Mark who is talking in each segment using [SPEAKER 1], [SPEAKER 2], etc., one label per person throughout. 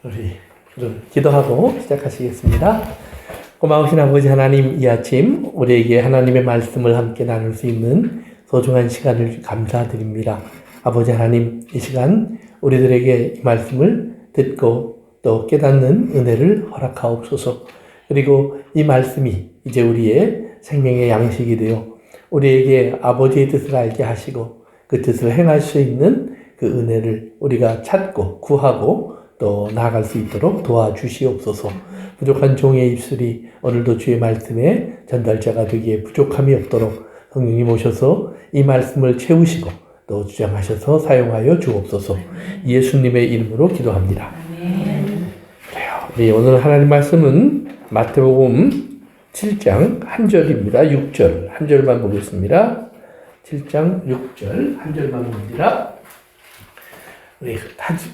[SPEAKER 1] 우리 기도하고 시작하시겠습니다. 고마우신 아버지 하나님, 이 아침 우리에게 하나님의 말씀을 함께 나눌 수 있는 소중한 시간을 감사드립니다. 아버지 하나님, 이 시간 우리들에게 이 말씀을 듣고 또 깨닫는 은혜를 허락하옵소서. 그리고 이 말씀이 이제 우리의 생명의 양식이 되어 우리에게 아버지의 뜻을 알게 하시고 그 뜻을 행할 수 있는 그 은혜를 우리가 찾고 구하고 또 나아갈 수 있도록 도와주시옵소서. 부족한 종의 입술이 오늘도 주의 말씀의 전달자가 되기에 부족함이 없도록 성령님 오셔서 이 말씀을 채우시고 또 주장하셔서 사용하여 주옵소서. 예수님의 이름으로 기도합니다. 그래요. 우리 오늘 하나님 말씀은 마태복음 7장 1절입니다. 6절 한 절만 보겠습니다. 7장 6절 한 절만 봅니다. 우리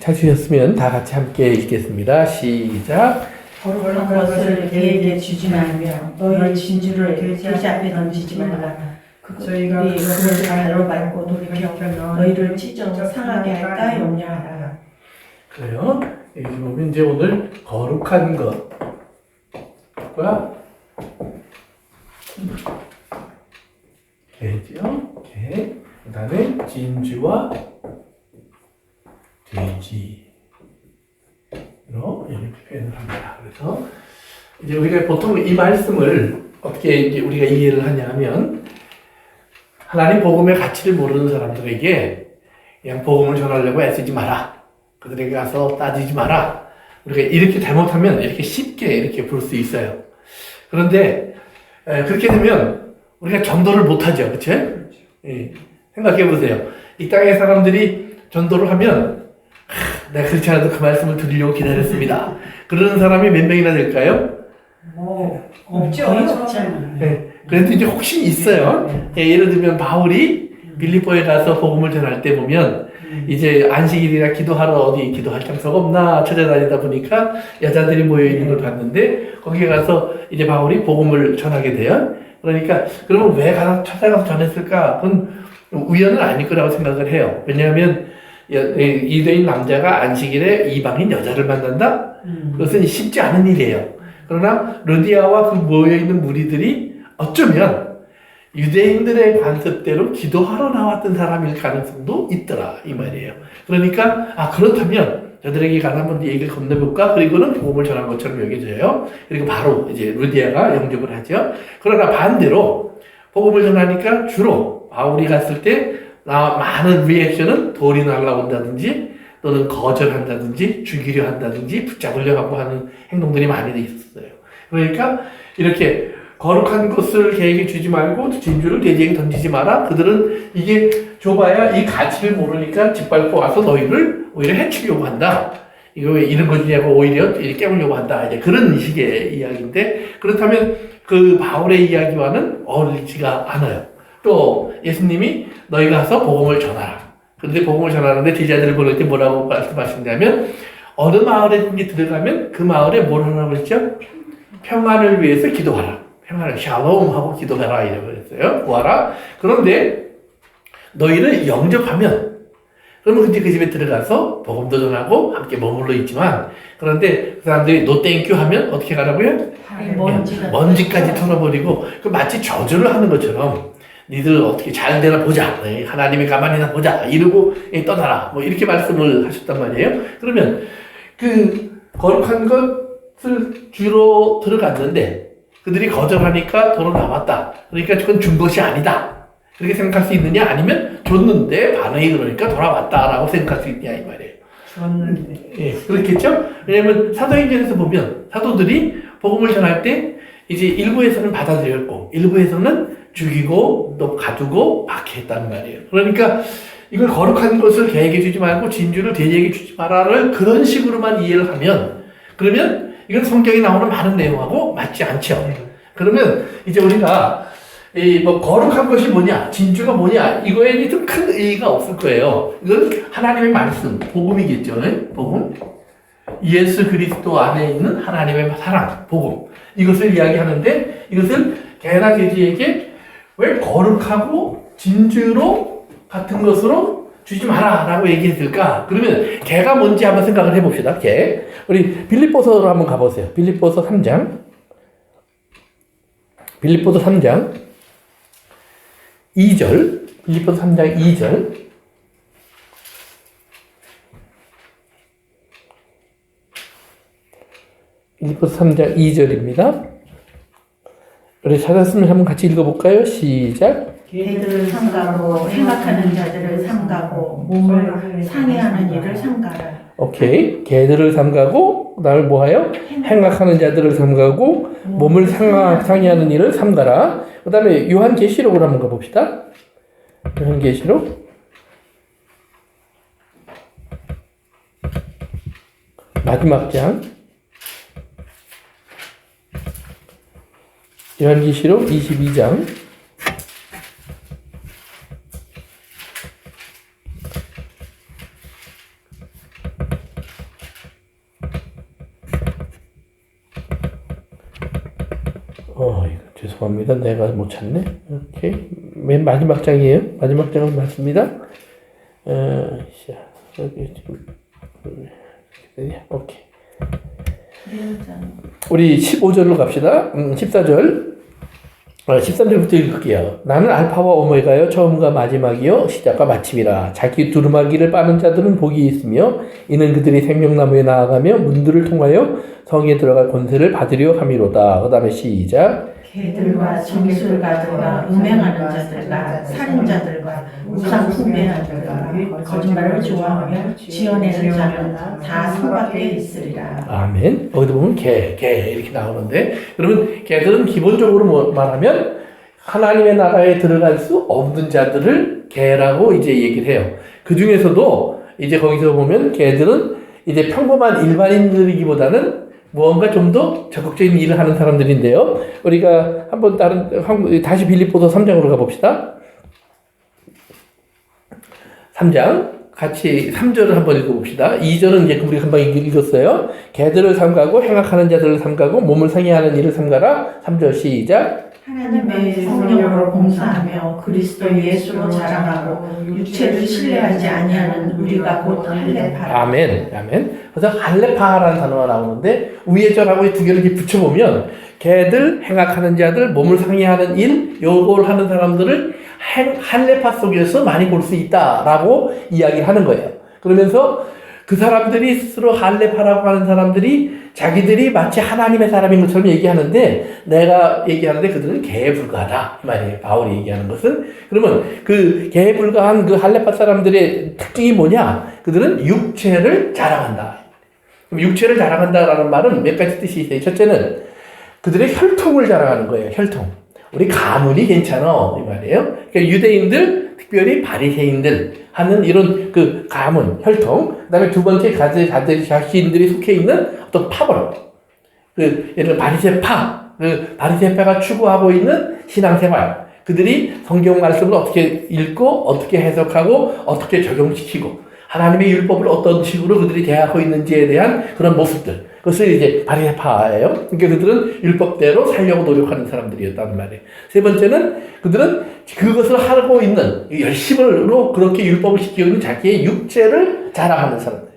[SPEAKER 1] 찾으셨으면 다 같이 함께 읽겠습니다. 시작.
[SPEAKER 2] 거룩한 것을 개에게 주지 말며 너희 진주를 돼지 앞에 던지지 말라. 저희가 그것을 발로 밟고 돌이켜 너희를 찢어 상하게 할까 염려하라.
[SPEAKER 1] 그래요. 여기 보면 이제 오늘 거룩한 것과 개죠. 개. 그 다음에 진주와 돼지로 이렇게 표현을 합니다. 그래서 이제 우리가 보통 이 말씀을 어떻게 이제 우리가 이해를 하냐면 하나님 복음의 가치를 모르는 사람들에게 그냥 복음을 전하려고 애쓰지 마라. 그들에게 가서 따지지 마라. 우리가 이렇게 잘못하면 이렇게 쉽게 이렇게 볼 수 있어요. 그런데 그렇게 되면 우리가 전도를 못하죠. 그렇죠? 예. 생각해 보세요. 이 땅의 사람들이 전도를 하면 내가 그렇지 않아도 그 말씀을 드리려고 기다렸습니다. 그러는 사람이 몇 명이나 될까요?
[SPEAKER 2] 없죠. 거의 없잖아요.
[SPEAKER 1] 네. 그래도 이제 혹시 있어요. 예, 예를 들면 바울이 빌립보에 가서 복음을 전할 때 보면 이제 안식일이나 기도하러 어디 기도할 장소가 없나 찾아다니다 보니까 여자들이 모여있는 걸 봤는데 거기에 가서 이제 바울이 복음을 전하게 돼요. 그러니까 그러면 왜 찾아가서 전했을까? 그건 우연은 아닐 거라고 생각을 해요. 왜냐하면 유대인 남자가 안식일에 이방인 여자를 만난다? 그것은 쉽지 않은 일이에요. 그러나 루디아와 그 모여있는 무리들이 어쩌면 유대인들의 관습대로 기도하러 나왔던 사람일 가능성도 있더라 이 말이에요. 그러니까 그렇다면 저들에게 가서 한번 얘기를 건네볼까? 그리고는 복음을 전한 것처럼 여겨져요. 그리고 바로 이제 루디아가 영접을 하죠. 그러나 반대로 복음을 전하니까 주로 바울이 갔을 때 많은 리액션은 돌이 날라온다든지 또는 거절한다든지 죽이려 한다든지 붙잡으려 하고 하는 행동들이 많이 있었어요. 그러니까 이렇게 거룩한 것을 개에게 주지 말고 진주를 돼지에게 던지지 마라. 그들은 이게 좁아야 이 가치를 모르니까 짓밟고 와서 너희를 오히려 해치려고 한다. 이거 왜 이런 거 주냐고 오히려 깨우려고 한다. 이제 그런 식의 이야기인데 그렇다면 그 바울의 이야기와는 어울리지가 않아요. 또 예수님이 너희 가서 복음을 전하라. 그런데 복음을 전하는데 제자들을 보낼 때 뭐라고 말씀하시냐면 어느 마을에 들어가면 그 마을에 뭘 하라고 그랬죠? 평안을 위해서 기도하라. 평안을 샬롬하고 기도하라 이라고 그랬어요. 구하라. 그런데 너희를 영접하면 그러면 그때 그 집에 들어가서 복음도 전하고 함께 머물러 있지만 그런데 그 사람들이 노 땡큐 하면 어떻게 가라고요? 먼지까지 털어버리고 그 마치 저주를 하는 것처럼 니들 어떻게 잘 되나 보자. 하나님이 가만히나 보자. 이러고 떠나라. 뭐 이렇게 말씀을 하셨단 말이에요. 그러면 그 거룩한 것을 주로 들어갔는데 그들이 거절하니까 도로 나왔다. 그러니까 그건 준 것이 아니다. 그렇게 생각할 수 있느냐? 아니면 줬는데 반응이 그러니까 돌아왔다라고 생각할 수 있냐 이 말이에요.
[SPEAKER 2] 줬는데.
[SPEAKER 1] 예, 그렇겠죠? 왜냐하면 사도행전에서 보면 사도들이 복음을 전할 때 이제 일부에서는 받아들였고 일부에서는 죽이고 또 가두고 박해했다는 말이에요. 그러니까 이걸 거룩한 것을 개에게 주지 말고 진주를 돼지에게 주지 마라를 그런 식으로만 이해를 하면 그러면 이건 성경에 나오는 많은 내용하고 맞지 않죠. 그러면 이제 우리가 거룩한 것이 뭐냐, 진주가 뭐냐 이거에 좀 큰 의의가 없을 거예요. 이건 하나님의 말씀, 복음이겠죠. 복음. 예수 그리스도 안에 있는 하나님의 사랑, 복음. 이것을 이야기하는데 이것을 개나 돼지에게 왜 거룩하고 진주로 같은 것으로 주지 마라 라고 얘기했을까? 그러면 개가 뭔지 한번 생각을 해봅시다. 개. 우리 빌립보서로 한번 가보세요. 빌립보서 3장. 빌립보서 3장 2절. 빌립보서 3장 2절. 빌립보서 3장 2절입니다. 우리 찾았으면 한번 같이 읽어볼까요? 시작.
[SPEAKER 2] 개들을 삼가고 생각하는 자들을 삼가고 몸을 상해하는 일을 삼가라.
[SPEAKER 1] 오케이. 개들을 삼가고 그다음에 뭐하여? 행악하는 자들을 삼가고 몸을 상해하는 일을 삼가라. 그다음에 요한계시록으로 한번 가봅시다. 요한계시록 마지막 장. 요한계시록 22장. 이거 죄송합니다. 내가 못 찾네. 오케이. 맨 마지막 장이에요. 마지막 장은 맞습니다. 여기 지금 오케이. 우리 15절로 갑시다. 14절. 13절부터 읽을게요. 나는 알파와 오메가요 처음과 마지막이요 시작과 마침이라. 자기 두루마기를 빠는 자들은 복이 있으며 이는 그들이 생명나무에 나아가며 문들을 통하여 성에 들어갈 권세를 받으려 함이로다. 그 다음에 시작.
[SPEAKER 2] 개들과 정술가들과 음행하는 자들과 살인자들과 우상 숭배하는 자들과 거짓말을 좋아하며 지어내는 자는 다 소밖에 있으리라.
[SPEAKER 1] 아멘. 어디 보면 개 이렇게 나오는데, 그러면 개들은 기본적으로 뭐 말하면 하나님의 나라에 들어갈 수 없는 자들을 개라고 이제 얘기를 해요. 그 중에서도 이제 거기서 보면 개들은 이제 평범한 일반인들이기보다는 무언가 좀 더 적극적인 일을 하는 사람들인데요. 우리가 한번 다시 빌립보서 3장으로 가봅시다. 3장 같이 3절을 한번 읽어봅시다. 2절은 이제 우리 한번 읽었어요. 개들을 삼가고 행악하는 자들을 삼가고 몸을 상해하는 일을 삼가라. 3절 시작.
[SPEAKER 2] 하나님의 성령으로 봉사하며 그리스도 예수로 자랑하고 육체를 신뢰하지 아니하는 우리가 곧 할례파라.
[SPEAKER 1] 아멘. 그래서 할례파라는 단어가 나오는데 위에 절하고 두 개를 이렇게 붙여보면 개들, 행악하는 자들, 몸을 상해하는 일, 요걸 하는 사람들을 할례파 속에서 많이 볼 수 있다라고 이야기하는 거예요. 그러면서 그 사람들이 스스로 할례파라고 하는 사람들이 자기들이 마치 하나님의 사람인 것처럼 얘기하는데, 내가 얘기하는데 그들은 개에 불과하다 이 말이에요. 바울이 얘기하는 것은. 그러면 그 개에 불과한 그 할례파 사람들의 특징이 뭐냐? 그들은 육체를 자랑한다. 그럼 육체를 자랑한다라는 말은 몇 가지 뜻이 있어요. 첫째는 그들의 혈통을 자랑하는 거예요. 혈통. 우리 가문이 괜찮아 이 말이에요. 그러니까 유대인들, 특별히 바리새인들 하는 이런 그 가문, 혈통. 그다음에 두 번째 자신들이 속해 있는 어떤 파벌. 예를 들어 바리새파, 바리새파가 추구하고 있는 신앙생활. 그들이 성경 말씀을 어떻게 읽고 어떻게 해석하고 어떻게 적용시키고 하나님의 율법을 어떤 식으로 그들이 대하고 있는지에 대한 그런 모습들. 그것을 이제 바리새파예요. 그러니까 그들은 율법대로 살려고 노력하는 사람들이었단 말이에요. 세 번째는 그들은 그것을 하고 있는 열심으로 그렇게 율법을 지키고 있는 자기의 육체를 자랑하는 사람들.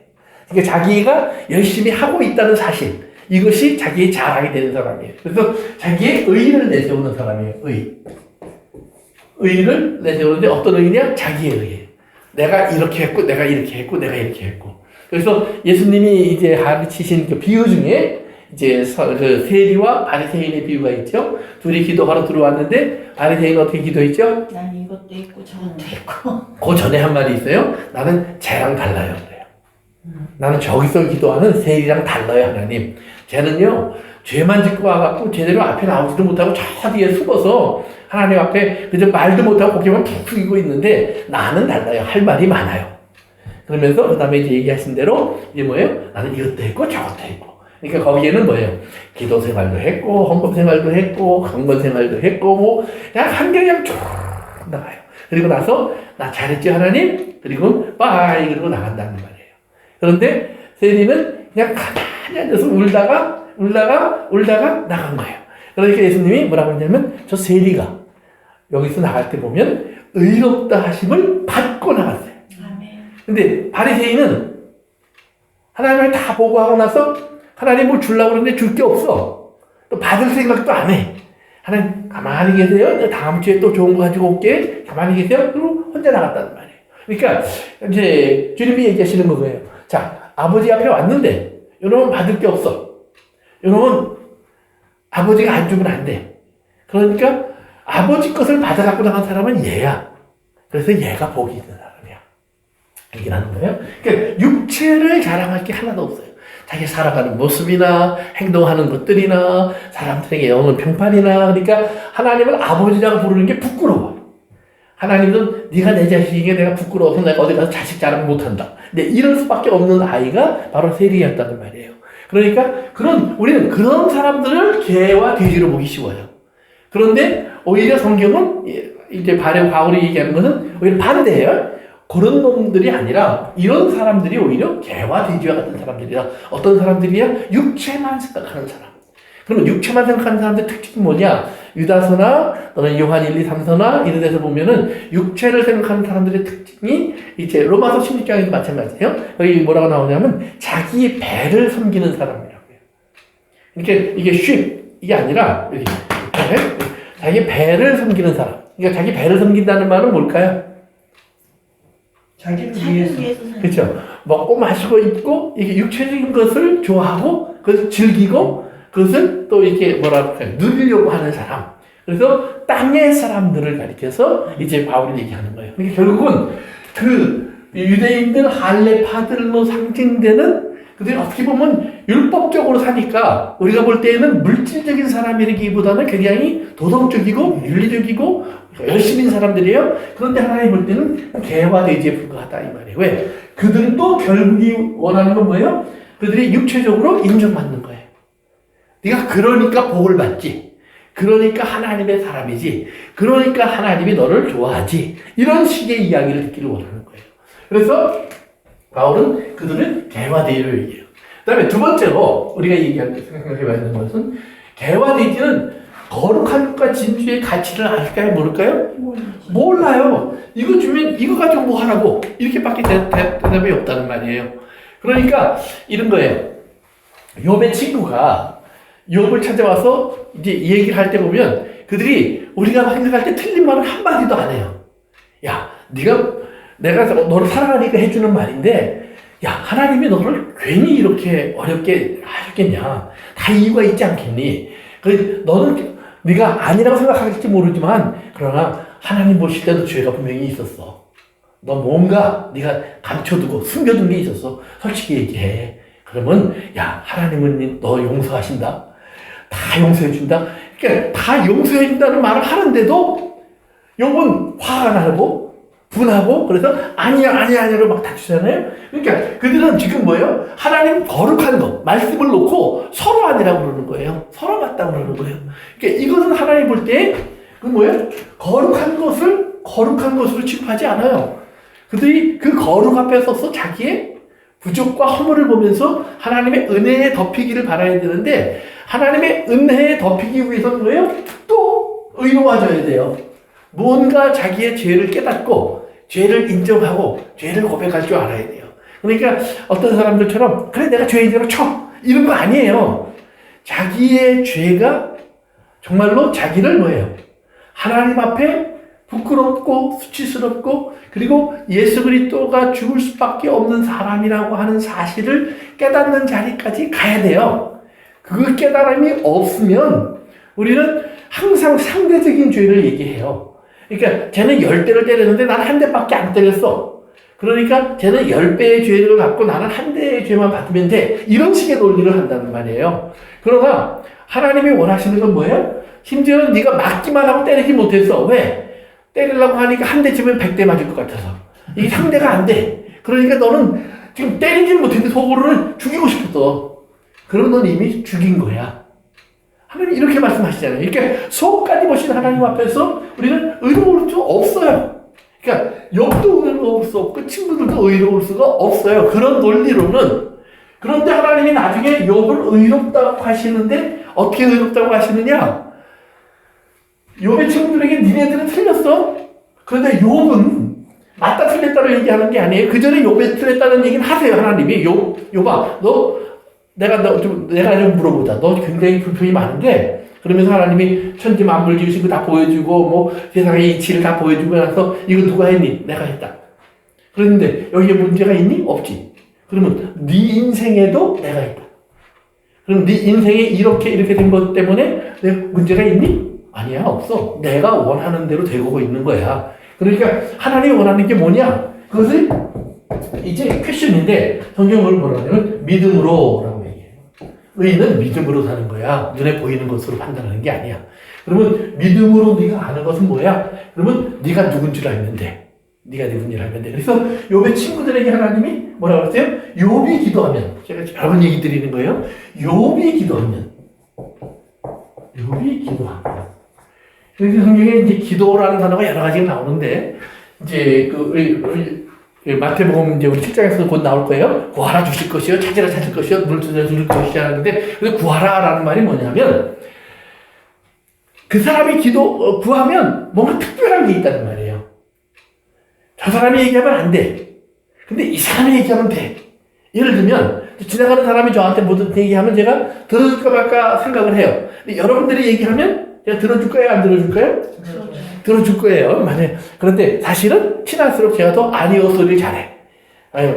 [SPEAKER 1] 그러니까 자기가 열심히 하고 있다는 사실. 이것이 자기의 자랑이 되는 사람이에요. 그래서 자기의 의를 내세우는 사람이에요. 의를 내세우는데 어떤 의냐? 자기의 의. 내가 이렇게 했고, 내가 이렇게 했고, 내가 이렇게 했고. 그래서 예수님이 이제 가르치신 그 비유 중에 이제 그 세리와 바리새인의 비유가 있죠. 둘이 기도하러 들어왔는데 바리새인은 어떻게 기도했죠?
[SPEAKER 2] 난 이것도 있고 저것도 있고.
[SPEAKER 1] 그 전에 한 말이 있어요. 나는 쟤랑 달라요. 그래요. 나는 저기서 기도하는 세리랑 달라요, 하나님. 쟤는요, 죄만 짓고 와갖고 제대로 앞에 나오지도 못하고 저 뒤에 숨어서 하나님 앞에 그저 말도 못하고 고개만 푹 숙이고 있는데 나는 달라요. 할 말이 많아요. 그러면서 그 다음에 이제 얘기하신 대로 이제 뭐예요? 나는 이것도 했고 저것도 했고. 그러니까 거기에는 뭐예요? 기도 생활도 했고 헌금 생활도 했고 강건 생활도 했고 뭐 그냥 한경냥 쭉 나가요. 그리고 나서 나 잘했지 하나님? 그리고 빠이 그러고 나간다는 말이에요. 그런데 세리는 그냥 가만히 앉아서 울다가 나간 거예요. 그러니까 예수님이 뭐라고 했냐면 저 세리가 여기서 나갈 때 보면 의롭다 하심을 받고 나갔어요.
[SPEAKER 2] 아멘.
[SPEAKER 1] 근데 바리새인은 하나님을 다 보고하고 나서 하나님 뭘 주려고 그러는데 줄 게 없어. 또 받을 생각도 안 해. 하나님 가만히 계세요. 다음 주에 또 좋은 거 가지고 올게. 가만히 계세요. 그리고 혼자 나갔다는 말이에요. 그러니까 이제 주님이 얘기하시는 거예요. 자, 아버지 앞에 왔는데 이놈은 받을 게 없어. 이놈은 아버지가 안 주면 안 돼. 그러니까 아버지 것을 받아갖고 나간 사람은 얘야. 그래서 얘가 복이 있는 사람이야. 얘기를 하는 거예요. 그러니까 육체를 자랑할 게 하나도 없어요. 자기 살아가는 모습이나 행동하는 것들이나 사람들에게 영은 평판이나 그러니까 하나님을 아버지라고 부르는 게 부끄러워. 하나님은 네가 내 자식이게 내가 부끄러워서 내가 어디 가서 자식 자랑 못한다. 근데 이럴 수밖에 없는 아이가 바로 세리였다는 말이에요. 그러니까 우리는 그런 사람들을 개와 돼지로 보기 쉬워요. 그런데 오히려 성경은 이제 바울이 얘기하는 것은 오히려 반대예요. 그런 놈들이 아니라 이런 사람들이 오히려 개와 돼지와 같은 사람들이라. 어떤 사람들이야? 육체만 생각하는 사람. 그러면 육체만 생각하는 사람들 특징이 뭐냐? 유다서나 또는 요한 1, 2, 3서나 이런 데서 보면은 육체를 생각하는 사람들의 특징이 이제 로마서 16장에도 마찬가지예요. 여기 뭐라고 나오냐면 자기의 배를 섬기는 사람이라고요. 그러니까 이게 이게 아니라 여기 자기 배를 섬기는 사람. 그러니까 자기 배를 섬긴다는 말은 뭘까요?
[SPEAKER 2] 자기를 위해서.
[SPEAKER 1] 그렇죠. 먹고 마시고 입고 이게 육체적인 것을 좋아하고 그것을 즐기고 그것을 또 이렇게 뭐라 할까요? 누리려고 하는 사람. 그래서 땅의 사람들을 가리켜서 이제 바울이 얘기하는 거예요. 그러니까 결국은 그 유대인들 할례파들로 상징되는 그들이 어떻게 보면 율법적으로 사니까 우리가 볼 때에는 물질적인 사람이라기보다는 굉장히 도덕적이고 윤리적이고 열심인 사람들이에요. 그런데 하나님 볼 때는 개와 돼지에 불과하다 이 말이에요. 왜? 그들도 결국이 원하는 건 뭐예요? 그들이 육체적으로 인정받는 거예요. 네가 그러니까 복을 받지. 그러니까 하나님의 사람이지. 그러니까 하나님이 너를 좋아하지. 이런 식의 이야기를 듣기를 원하는 거예요. 그래서 바울은 그들을 개와 돼지를 얘기해요. 그 다음에 두 번째로 우리가 생각해봐야 되는 것은 개와 돼지는 거룩한 것과 진주의 가치를 알까요? 모를까요? 몰라요. 이거 주면 이거 가지고 뭐 하라고. 이렇게밖에 대답이 없다는 말이에요. 그러니까 이런 거예요. 욥의 친구가 욥을 찾아와서 이제 얘기를 할 때 보면 그들이 우리가 생각할 때 틀린 말을 한마디도 안 해요. 야, 내가 너를 사랑하니까 해주는 말인데 야, 하나님이 너를 괜히 이렇게 어렵게 하셨겠냐. 다 이유가 있지 않겠니? 너는 네가 아니라고 생각할지 모르지만 그러나 하나님 보실 때도 죄가 분명히 있었어. 너 뭔가 네가 감춰두고 숨겨둔 게 있었어. 솔직히 얘기해. 그러면 야, 하나님은 너 용서하신다. 다 용서해준다. 그러니까 다 용서해준다는 말을 하는데도 욥은 화가 나고 분하고 그래서 아니야로 막 다투잖아요. 그러니까 그들은 지금 뭐예요? 하나님 거룩한 거 말씀을 놓고 서로 아니라고 그러는 거예요. 서로 맞다고 그러는 거예요. 그러니까 이것은 하나님 볼 때 그 뭐예요? 거룩한 것으로 취급하지 않아요. 그들이 그 거룩 앞에 서서 자기의 부족과 허물을 보면서 하나님의 은혜에 덮이기를 바라야 되는데 하나님의 은혜에 덮이기 위해서는 뭐예요? 또 의로워져야 돼요. 뭔가 자기의 죄를 깨닫고 죄를 인정하고 죄를 고백할 줄 알아야 돼요. 그러니까 어떤 사람들처럼 그래 내가 죄인대로 쳐 이런 거 아니에요. 자기의 죄가 정말로 자기를 뭐예요? 하나님 앞에 부끄럽고 수치스럽고 그리고 예수 그리스도가 죽을 수밖에 없는 사람이라고 하는 사실을 깨닫는 자리까지 가야 돼요. 그 깨달음이 없으면 우리는 항상 상대적인 죄를 얘기해요. 그러니까 쟤는 10대를 때렸는데 나는 한 대밖에 안 때렸어. 그러니까 쟤는 10배의 죄를 갖고 나는 한 대의 죄만 받으면 돼. 이런 식의 논리를 한다는 말이에요. 그러나 하나님이 원하시는 건 뭐예요? 심지어는 네가 맞기만 하고 때리지 못했어. 왜? 때리려고 하니까 한 대 치면 100대 맞을 것 같아서. 이게 상대가 안 돼. 그러니까 너는 지금 때리지 못했는데 속으로는 죽이고 싶었어. 그럼 넌 이미 죽인 거야. 하나님 이렇게 말씀하시잖아요. 그러니까 속까지 보신 하나님 앞에서 우리는 의로울 수 없어요. 그러니까 욥도 의로울 수 없고 친구들도 의로울 수가 없어요. 그런 논리로는. 그런데 하나님이 나중에 욥을 의롭다고 하시는데 어떻게 의롭다고 하시느냐? 욥의 친구들에게 니네들은 틀렸어. 그런데 욥은 맞다 틀렸다로 얘기하는 게 아니에요. 그 전에 욥이 틀렸다는 얘기는 하세요. 하나님이 욥아 내가 좀 물어보자. 너 굉장히 불평이 많은데 그러면서 하나님이 천지 만물 지으시고 다 보여주고 뭐 세상의 이치를 다 보여주고 나서 이거 누가 했니? 내가 했다. 그런데 여기에 문제가 있니? 없지. 그러면 네 인생에도 내가 했다. 그럼 네 인생에 이렇게 된 것 때문에 내 문제가 있니? 아니야, 없어. 내가 원하는 대로 되고 있는 거야. 그러니까 하나님이 원하는 게 뭐냐? 그것을 이제 퀘션인데 성경을 뭐라고 하냐면 믿음으로라고 얘기해요. 의인은 믿음으로 사는 거야. 눈에 보이는 것으로 판단하는 게 아니야. 그러면 믿음으로 네가 아는 것은 뭐야? 그러면 네가 누군 줄 알면 돼. 네가 누군 줄 알면 돼. 그래서 욥의 친구들에게 하나님이 뭐라고 했어요? 욥이 기도하면, 제가 여러 번 얘기 드리는 거예요. 욥이 기도하면. 그래서 성경에 이제 기도라는 단어가 여러 가지가 나오는데, 이제 마태복음 이제 우리 7장에서 곧 나올 거예요. 구하라 주실 것이요, 찾으라 찾을 것이요, 문을 두드려 줄 것이야 하는데, 그래서 구하라라는 말이 뭐냐면, 그 사람이 구하면 뭔가 특별한 게 있다는 말이에요. 저 사람이 얘기하면 안 돼. 근데 이 사람이 얘기하면 돼. 예를 들면, 지나가는 사람이 저한테 뭐든 얘기하면 제가 들어줄까 말까 생각을 해요. 근데 여러분들이 얘기하면 제가 들어줄 거예요? 안 들어줄 거예요? 들어줄 거예요. 맞아요. 그런데 사실은 친할수록 제가 더 아니오 소리를 잘해.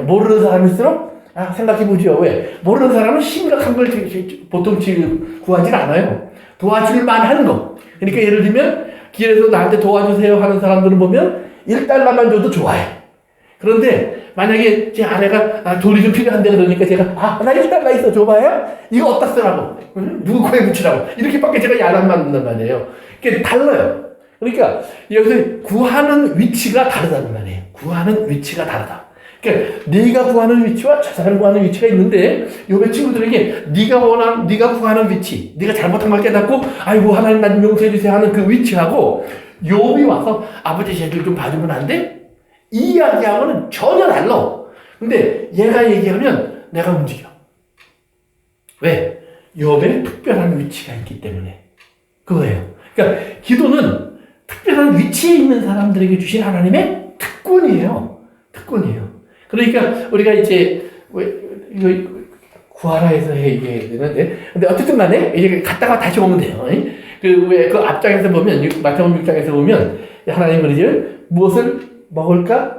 [SPEAKER 1] 모르는 사람일수록, 생각해보죠. 왜? 모르는 사람은 심각한 걸 보통 구하지 않아요. 도와줄만 하는 거. 그러니까 예를 들면, 길에서 나한테 도와주세요 하는 사람들은 보면, 1달러만 줘도 좋아해. 그런데 만약에 제 아내가 돈이 좀 필요한데 그러니까 제가 나 1달러 있어 줘봐요? 이거 어디다 쓰라고? 누구 코에 붙이라고? 이렇게밖에 제가 야단 맞는단 말이에요. 그게 달라요. 그러니까 여기서 구하는 위치가 다르다는 말이에요. 구하는 위치가 다르다. 그러니까 네가 구하는 위치와 저 사람 구하는 위치가 있는데 욥의 친구들에게 네가 구하는 위치, 네가 잘못한 걸 깨닫고 아이고 하나님 나 좀 용서해 주세요 하는 그 위치하고 욥이 와서 아버지 쟤들 좀 봐주면 안 돼? 이 이야기하고는 전혀 달라. 근데 얘가 얘기하면 내가 움직여. 왜? 욥의 특별한 위치가 있기 때문에. 그거예요. 그러니까 기도는 특별한 위치에 있는 사람들에게 주신 하나님의 특권이에요. 그러니까 우리가 이제 이거 구하라 해서 얘기해야 되는데 근데 어쨌든 간에 이제 갔다가 다시 오면 돼요. 그 앞장에서 보면 마태복음 6장에서 보면 하나님 그러죠. 무엇을 먹을까?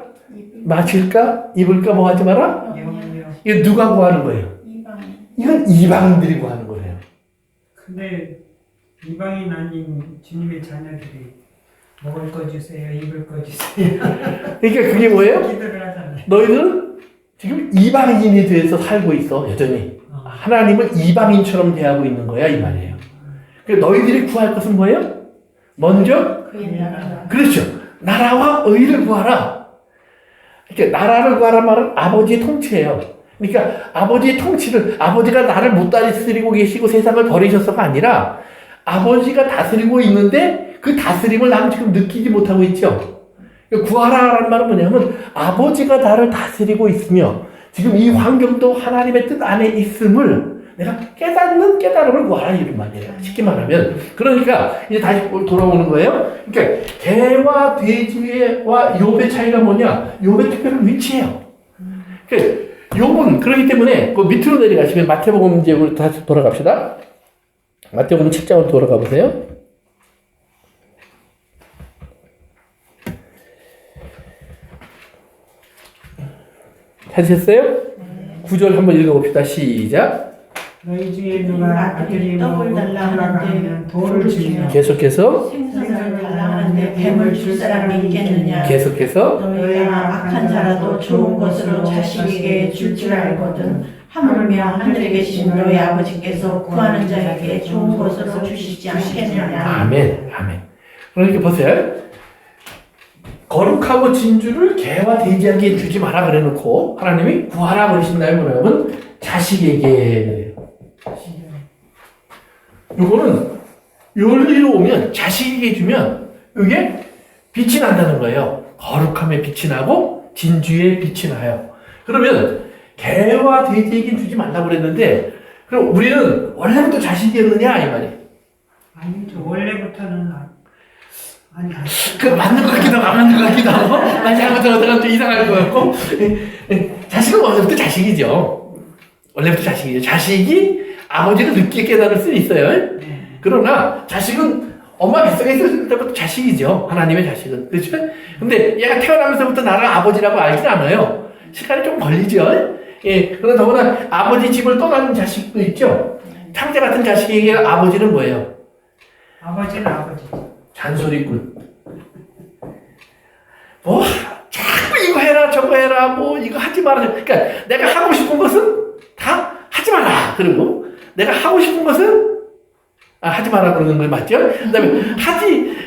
[SPEAKER 1] 마실까? 입을까? 뭐 하지 마라? 이거 누가 구하는 거예요? 이건 이방인들이 구하는 거예요.
[SPEAKER 3] 근데 이방인 아닌 주님의 자녀들이 먹을 거 주세요, 입을 거 주세요.
[SPEAKER 1] 그러니까 그게 뭐예요?
[SPEAKER 3] 기도를 하잖아요.
[SPEAKER 1] 너희들은 지금 이방인이 돼서 살고 있어, 여전히. 하나님은 이방인처럼 대하고 있는 거야, 이 말이에요. 그러니까 너희들이 구할 것은 뭐예요? 먼저?
[SPEAKER 2] 그의 나라.
[SPEAKER 1] 그렇죠. 나라와 의를 구하라. 그러니까 나라를 구하라 말은 아버지의 통치예요. 그러니까 아버지의 통치를, 아버지가 나를 못 다스리고 계시고 세상을 버리셔서가 아니라 아버지가 다스리고 있는데 그 다스림을 나는 지금 느끼지 못하고 있죠. 구하라라는 말은 뭐냐면 아버지가 나를 다스리고 있으며 지금 이 환경도 하나님의 뜻 안에 있음을 내가 깨닫는 깨달음을 구하라 이런 말이에요. 쉽게 말하면. 그러니까 이제 다시 돌아오는 거예요. 그러니까 개와 돼지와 욥의 차이가 뭐냐? 욥의 특별한 위치예요. 그러니까 욥은 그렇기 때문에 그 밑으로 내려가시면 마태복음 이제 우리 다시 돌아갑시다. 마태복음 7장으로 돌아가 보세요. 찾으셨어요? 9절 한번 읽어봅시다. 시작.
[SPEAKER 3] 너희 중에 누가 아들이
[SPEAKER 2] 떡을 달라 하는데
[SPEAKER 3] 돌을 주며
[SPEAKER 1] 계속해서
[SPEAKER 2] 생선을 달라 하는데 뱀을 줄 사람이 있겠느냐.
[SPEAKER 1] 계속해서
[SPEAKER 2] 너희가 악한 자라도 좋은 것으로 자식에게 줄 줄 알거든 하물며 하늘에 계신 너희 아버지께서 구하는 자에게 좋은 것으로 주시지 않겠느냐.
[SPEAKER 1] 아멘. 그러니까 보세요. 거룩하고 진주를 개와 돼지에게 주지 마라 그래놓고 하나님이 구하라 그러신다면 뭐냐면 자식에게. 요거는 요리로 오면 자식에게 주면 이게 빛이 난다는 거예요. 거룩함에 빛이 나고 진주에 빛이 나요. 그러면 개와 돼지에게 주지 말라고 그랬는데 그럼 우리는 원래부터 자식이었느냐 이 말이에요.
[SPEAKER 3] 아니죠. 원래부터는 아니
[SPEAKER 1] 그 맞는 것 같기도 하고 안 맞는 것 같기도 하고 나 잘못하다가 좀 이상할 것 같고 자식은 원래부터 자식이죠. 원래부터 자식이죠. 자식이 아버지를 늦게 깨달을 수 있어요.
[SPEAKER 3] 네.
[SPEAKER 1] 그러나 자식은 엄마 뱃속에 있을 때부터 자식이죠. 하나님의 자식은. 그렇죠? 근데 얘가 태어나면서부터 나를 아버지라고 알진 않아요. 시간이 좀 걸리죠. 예. 그러나 더구나 아버지 집을 떠나는 자식도 있죠. 탕자 같은 자식에게 아버지는 뭐예요?
[SPEAKER 3] 아버지는 아버지.
[SPEAKER 1] 잔소리꾼. 뭐 자꾸 이거 해라 저거 해라 뭐 이거 하지 마라. 그러니까 내가 하고 싶은 것은 다 하지 마라. 그리고 내가 하고 싶은 것은 하지 마라 그러는 거 맞죠? 그다음에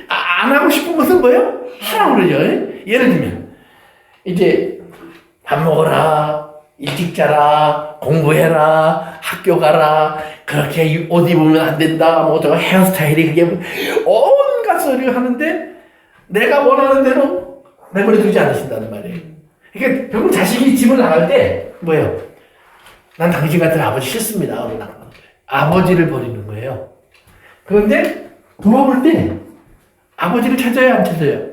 [SPEAKER 1] 안 하고 싶은 것은 뭐예요? 하라고 그러죠. 예를 들면 이제 밥 먹어라, 일찍 자라, 공부해라, 학교 가라, 그렇게 옷 입으면 안 된다, 뭐 저 헤어스타일이 그게 온갖 소리를 하는데 내가 원하는 대로 내버려 두지 않으신다는 말이에요. 그러니까 결국 자식이 집을 나갈 때 뭐예요? 난 당신 같은 아버지 싫습니다. 그러고 나가는 거예요. 아버지를 버리는 거예요. 그런데 돌아볼 때 아버지를 찾아야 안 찾아요?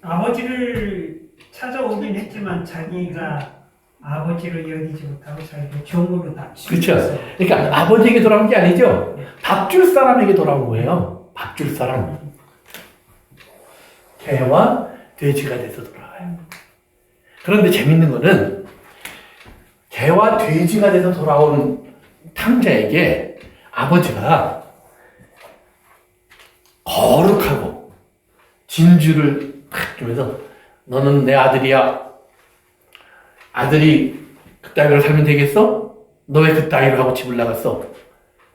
[SPEAKER 3] 아버지를 찾아오긴 했지만 자기가 아버지로 여기지 못하고 자기가 종으로 다
[SPEAKER 1] 그렇죠. 그러니까 아버지에게 돌아온 게 아니죠. 밥 줄 사람에게 돌아온 거예요. 밥 줄 사람. 개와 돼지가 돼서 돌아와요. 그런데 재밌는 거는 개와 돼지가 돼서 돌아온 탕자에게 아버지가 거룩하고 진주를 탁 주면서 너는 내 아들이야. 아들이 그따위로 살면 되겠어? 너 왜 그따위로 하고 집을 나갔어?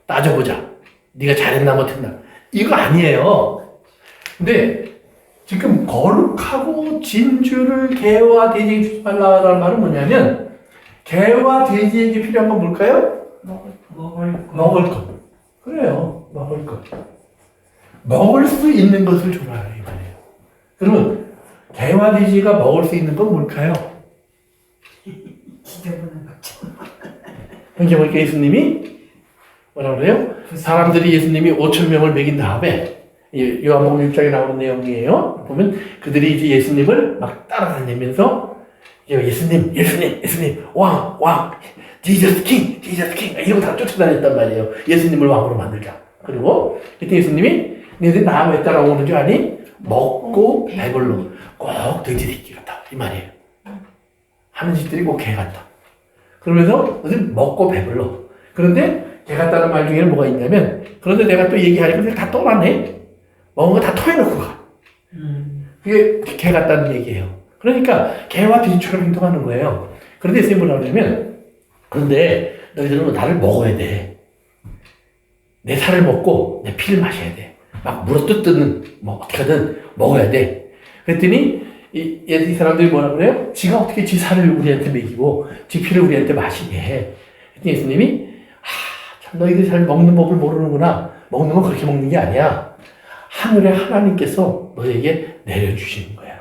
[SPEAKER 1] 따져보자. 네가 잘했나 못했나. 이거 아니에요. 근데 지금 거룩하고 진주를 개와 돼지에게 주지 말라라는 말은 뭐냐면 개와 돼지에게 필요한 건 뭘까요? 먹을 것. 그래요. 먹을 것. 먹을 수 있는 것을 줘라 이 말이에요. 그러면 개와 돼지가 먹을 수 있는 건 뭘까요?
[SPEAKER 3] 지저분한 거죠.
[SPEAKER 1] 그러니까 보니까 예수님이 뭐라 그래요? 사람들이 예수님이 5,000명을 먹인 다음에 요한복음 6장에 나오는 내용이에요. 보면 그들이 이제 예수님을 막 따라다니면서 예수님 왕 지저스 킹 이러고 다 쫓아다녔단 말이에요. 예수님을 왕으로 만들자. 그리고 그때 예수님이 너희들 나 왜 따라오는 줄 아니? 먹고 배불러 꼭 돼지 새끼 같다 이 말이에요. 하는 짓들이 꼭 개 같다. 그러면서 너희들 먹고 배불러. 그런데 개 같다는 말 중에는 뭐가 있냐면 그런데 내가 또 얘기하니까 다 떠나네. 먹은 거 다 토해놓고 가. 그게 개 같다는 얘기예요. 그러니까 개와 돼지처럼 행동하는 거예요. 그런데 예수님이 뭐라고 하냐면 그런데 너희들은 나를 먹어야 돼. 내 살을 먹고 내 피를 마셔야 돼. 막 물어뜯는 뭐 어떻게든 먹어야 돼. 그랬더니 이 사람들이 뭐라 그래요? 지가 어떻게 지 살을 우리한테 먹이고 지 피를 우리한테 마시게 해. 그랬더니 예수님이 참 너희들이 잘 먹는 법을 모르는구나. 먹는 건 그렇게 먹는 게 아니야. 하늘의 하나님께서 너에게 내려주시는 거야.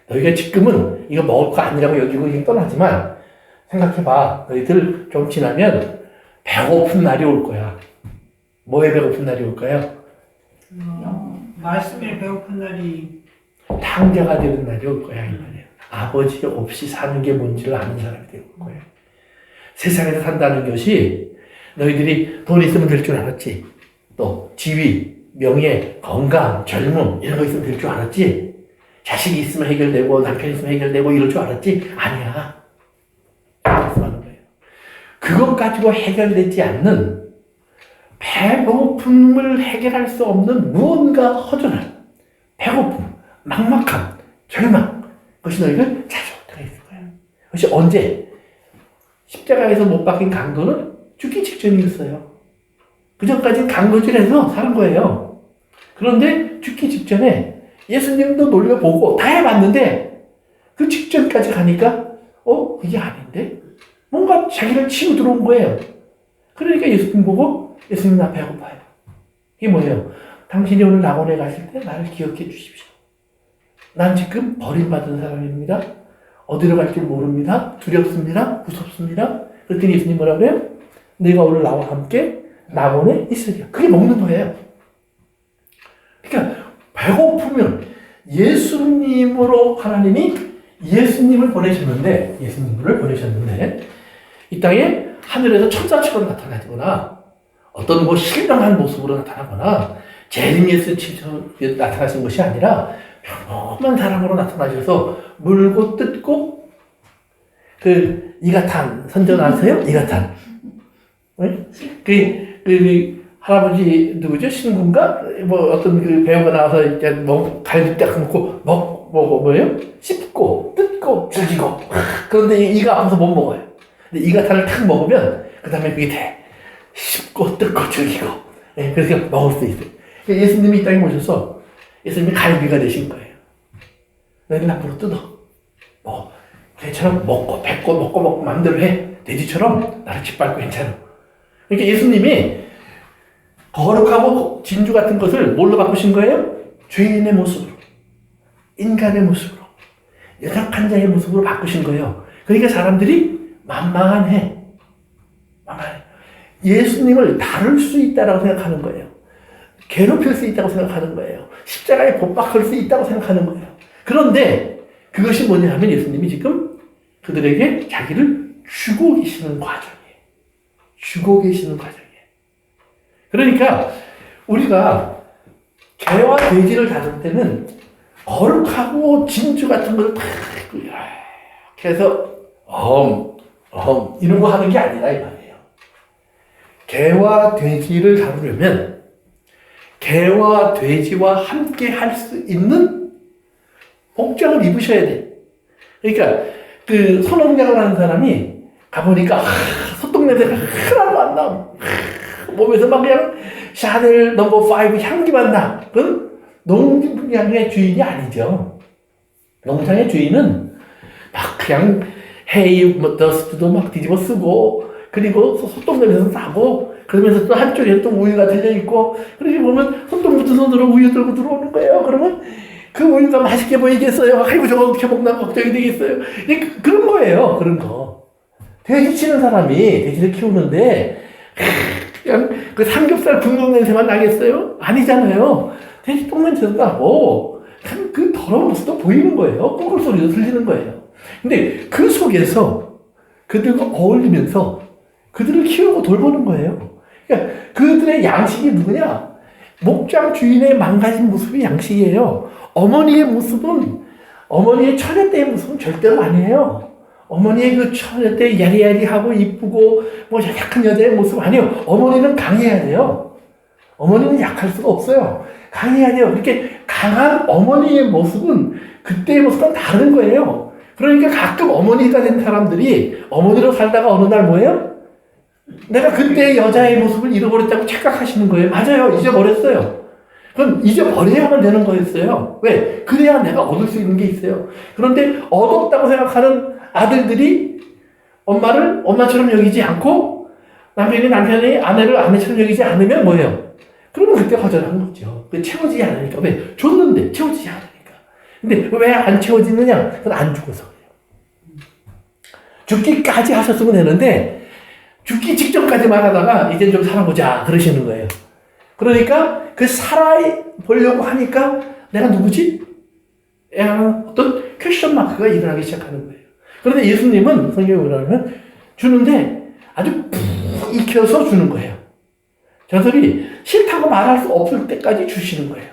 [SPEAKER 1] 너희가 지금은 이거 먹을 거 아니라고 여기고 그냥 떠나지만 생각해봐. 너희들 좀 지나면 배고픈 날이 올 거야. 뭐에 배고픈 날이 올까요?
[SPEAKER 3] 말씀에 배고픈 날이
[SPEAKER 1] 탕자가 되는 날이 올 거야 이 말이에요. 아버지 없이 사는 게 뭔지를 아는 사람이 될 거예요. 세상에서 산다는 것이 너희들이 돈 있으면 될 줄 알았지. 또 지위, 명예, 건강, 젊음 이런 거 있으면 될 줄 알았지. 자식이 있으면 해결되고 남편 있으면 해결되고 이럴 줄 알았지. 아니야. 말씀하는 거예요. 그것 가지고 해결되지 않는 배고픔을 해결할 수 없는 무언가 허전한 배고픔, 막막함, 절망 그것이 너희를 찾아오게 있을 거예요. 그것이 언제? 십자가에서 못 박힌 강도는 죽기 직전이었어요. 그 전까지 강도질해서 사는 거예요. 그런데 죽기 직전에 예수님도 놀려보고 다 해봤는데 그 직전까지 가니까 이게 아닌데? 뭔가 자기를 치고 들어온 거예요. 그러니까 예수님 보고 예수님 나 배고파요. 이게 뭐예요? 당신이 오늘 낙원에 가실 때 나를 기억해 주십시오. 난 지금 버림받은 사람입니다. 어디로 갈지 모릅니다. 두렵습니다. 무섭습니다. 그랬더니 예수님 뭐라 그래요? 내가 오늘 나와 함께 낙원에 있으리라. 그게 먹는 거예요. 그러니까 배고프면 예수님으로 하나님이 예수님을 보내셨는데 이 땅에 하늘에서 천사처럼 나타나거나 어떤 뭐 신령한 모습으로 나타나거나 제리미에스처럼 나타나신 것이 아니라 평범한 사람으로 나타나셔서 물고 뜯고 이가탄 선전 아세요? 이가탄. 네? 할아버지 누구죠? 신군가? 뭐 어떤 배우가 나와서 이제 갈비 딱 먹고 뭐예요? 씹고 뜯고 죽이고. 그런데 이가 아파서 못 먹어요. 근데 이가탄을 탁 먹으면 그 다음에 그게 돼. 씹고 뜯고 죽이고. 네, 그래서 먹을 수 있어요. 예수님이 이 땅에 오셔서 예수님이 갈비가 되신 거예요. 너희는 앞으로 뜯어. 개처럼 먹고 뱉고 먹고 마음대로 해. 돼지처럼 나를 짓밟고 괜찮아. 그러니까 예수님이 거룩하고 진주 같은 것을 뭘로 바꾸신 거예요? 죄인의 모습으로, 인간의 모습으로, 연약한 자의 모습으로 바꾸신 거예요. 그러니까 사람들이 만만해. 예수님을 다룰 수 있다고 생각하는 거예요. 괴롭힐 수 있다고 생각하는 거예요. 십자가에 못 박을 수 있다고 생각하는 거예요. 그런데 그것이 뭐냐 하면 예수님이 지금 그들에게 자기를 주고 계시는 과정이에요. 그러니까 우리가 개와 돼지를 다룰 때는 거룩하고 진주 같은 걸 탁 이렇게 해서 이런 거 하는 게 아니라 이 말이에요. 개와 돼지를 다루려면 개와 돼지와 함께 할 수 있는 복장을 입으셔야 돼. 그러니까 선홍장을 하는 사람이 가보니까 소똥 냄새가 하나도 안 나. 몸에서 막 그냥 샤넬 넘버 5 향기만 나. 그건 농장의 주인이 아니죠. 농장의 주인은 막 그냥 헤이 더스트도 막 뒤집어 쓰고, 그리고 소똥 냄새도 나고, 그러면서 또 한쪽에 또 우유가 들려있고, 그렇게 보면 소똥 묻은 손으로 우유 들고 들어오는 거예요. 그러면 그 우유가 맛있게 보이겠어요? 아이고 저거 어떻게 먹나 걱정이 되겠어요? 그런 거예요. 그런 거. 돼지 치는 사람이 돼지를 키우는데 그냥 삼겹살 굶는 냄새만 나겠어요? 아니잖아요. 돼지 똥 냄새도 나고 그 더러운 모습도 보이는 거예요. 꿀꿀 소리도 들리는 거예요. 근데 그 속에서 그들과 어울리면서 그들을 키우고 돌보는 거예요. 그러니까 그들의 양식이 누구냐? 목장 주인의 망가진 모습이 양식이에요. 어머니의 모습은, 어머니의 처녀 때의 모습은 절대로 아니에요. 어머니의 그 처녀 때 야리야리하고 이쁘고 뭐 약한 여자의 모습 아니에요. 어머니는 강해야 돼요. 어머니는 약할 수가 없어요. 강해야 돼요. 이렇게 강한 어머니의 모습은 그때의 모습과 다른 거예요. 그러니까 가끔 어머니가 된 사람들이 어머니로 살다가 어느 날 뭐예요? 내가 그때의 여자의 모습을 잃어버렸다고 착각하시는 거예요. 맞아요. 잊어버렸어요. 그건 잊어버려야만 되는 거였어요. 왜? 그래야 내가 얻을 수 있는 게 있어요. 그런데 얻었다고 생각하는 아들들이 엄마를 엄마처럼 여기지 않고 남편이 아내를 아내처럼 여기지 않으면 뭐예요? 그러면 그때 거절한 거죠. 채워지지 않으니까. 왜? 줬는데 채워지지 않으니까. 근데 왜 안 채워지느냐? 그건 안 죽어서 그래요. 죽기까지 하셨으면 되는데 죽기 직전까지만 하다가 이제 좀 살아보자 그러시는 거예요. 그러니까 그 살아보려고 하니까 내가 누구지? 어떤 퀘션 마크가 일어나기 시작하는 거예요. 그런데 예수님은 성경에 보면 주는데 아주 푹 익혀서 주는 거예요. 저들이 싫다고 말할 수 없을 때까지 주시는 거예요.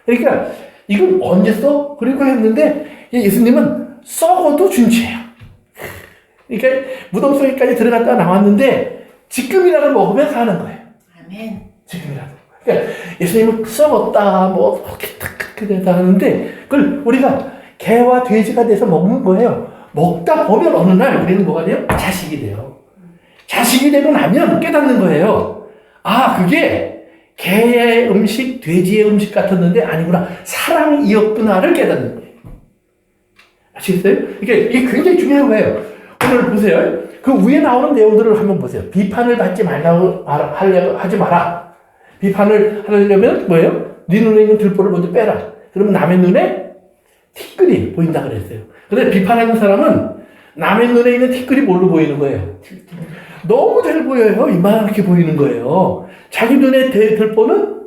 [SPEAKER 1] 그러니까 이건 언제 써? 그리고 했는데 예수님은 썩어도 준치예요. 그러니까 무덤 속에까지 들어갔다 나왔는데 지금이라도 먹으면 사는 거예요.
[SPEAKER 2] 아멘.
[SPEAKER 1] 지금이라도. 그러니까 예수님은 썩었다 뭐 그렇게 되다 하는데 그걸 우리가 개와 돼지가 돼서 먹는 거예요. 먹다 보면 어느 날 우리는 뭐가 돼요? 자식이 돼요. 자식이 되고 나면 깨닫는 거예요. 아, 그게 개의 음식, 돼지의 음식 같았는데 아니구나. 사랑이었구나를 깨닫는 거예요. 아시겠어요? 그러니까 이게 굉장히 중요한 거예요. 오늘 보세요. 그 위에 나오는 내용들을 한번 보세요. 비판을 받지 말라고 하지 마라. 비판을 하려면 뭐예요? 네 눈에 있는 들보를 먼저 빼라. 그러면 남의 눈에 티끌이 보인다 그랬어요. 그런데 비판하는 사람은 남의 눈에 있는 티끌이 뭘로 보이는 거예요? 너무 잘 보여요. 이만하게 보이는 거예요. 자기 눈에 들보는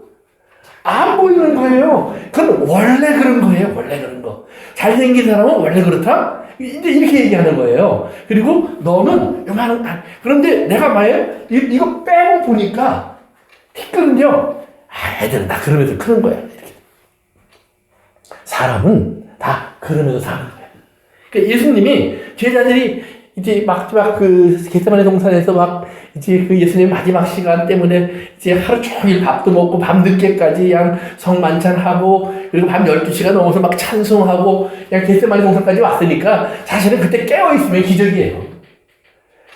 [SPEAKER 1] 안 보이는 거예요. 그건 원래 그런 거예요. 원래 그런 거. 잘생긴 사람은 원래 그렇다? 이제 이렇게 얘기하는 거예요. 그리고 너는 요만한, 그런데 내가 만약 이거 빼고 보니까 티끌은요, 애들은 다 그러면서 크는 거야. 이렇게. 사람은 다 그러면서 사는 거야. 그러니까 예수님이 제자들이 이제 마지막 그 겟세마네 동산에서 막 이제 그 예수님 마지막 시간 때문에 이제 하루 종일 밥도 먹고 밤 늦게까지 그냥 성만찬하고 그리고 밤 12시가 넘어서 막 찬송하고 그냥 겟세마네 동산까지 왔으니까 사실은 그때 깨어있으면 기적이에요.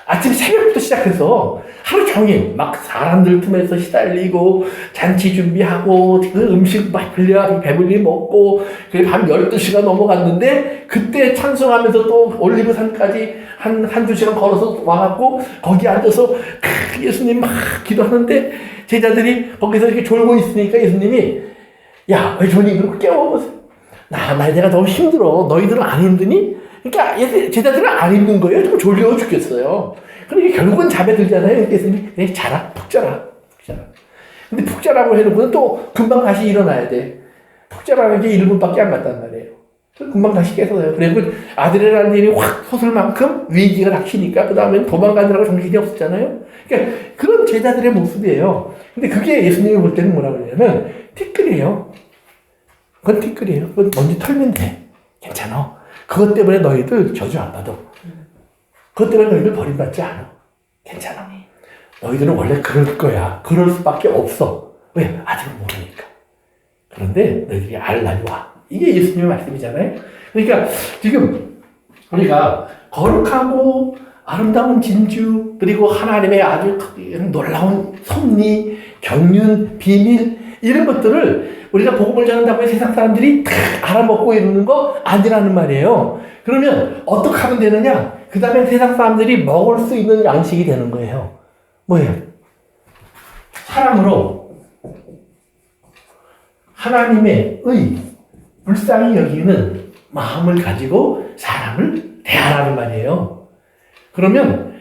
[SPEAKER 1] 아침 새벽부터 시작해서 하루 종일 막 사람들 틈에서 시달리고 잔치 준비하고 그 음식 막 배불리 먹고 그게 밤 12시가 넘어갔는데 그때 찬송하면서 또 올리브산까지 한두 시간 걸어서 와갖고 거기 앉아서 예수님 막 기도하는데 제자들이 거기서 이렇게 졸고 있으니까 예수님이 야, 왜 존이 그렇게 깨워? 내가 너무 힘들어. 너희들은 안 힘드니? 그러니까 제자들은 안 힘든 거예요. 좀 졸려 죽겠어요. 그러니까 결국은 잠에 들잖아요. 예수님이 그냥 자라, 푹 자라. 근데 푹 자라고 해놓고는 또 금방 다시 일어나야 돼. 푹 자라는 게 1분밖에 안 갔단 말이에요. 금방 다시 깨서요. 그리고 아드레날린이 확 솟을 만큼 위기가 닥치니까 그 다음엔 도망가느라고 정신이 없었잖아요. 그러니까 그런 제자들의 모습이에요. 근데 그게 예수님이 볼 때는 뭐라고 그러냐면 티끌이에요. 그건 티끌이에요. 그건 먼지 털면 돼. 괜찮아. 그것 때문에 너희들 저주 안 받아. 그것 때문에 너희들 버림받지 않아. 괜찮아. 너희들은 원래 그럴 거야. 그럴 수밖에 없어. 왜? 아직은 모르니까. 그런데 너희들이 알 날이 와. 이게 예수님의 말씀이잖아요. 그러니까 지금 우리가 거룩하고 아름다운 진주 그리고 하나님의 아주 놀라운 섭리, 경륜, 비밀 이런 것들을 우리가 복음을 전한다고 해서 세상 사람들이 다 알아먹고 이러는 거 아니라는 말이에요. 그러면 어떻게 하면 되느냐? 그 다음에 세상 사람들이 먹을 수 있는 양식이 되는 거예요. 뭐예요? 사랑으로 하나님의 불쌍히 여기는 마음을 가지고 사람을 대하라는 말이에요. 그러면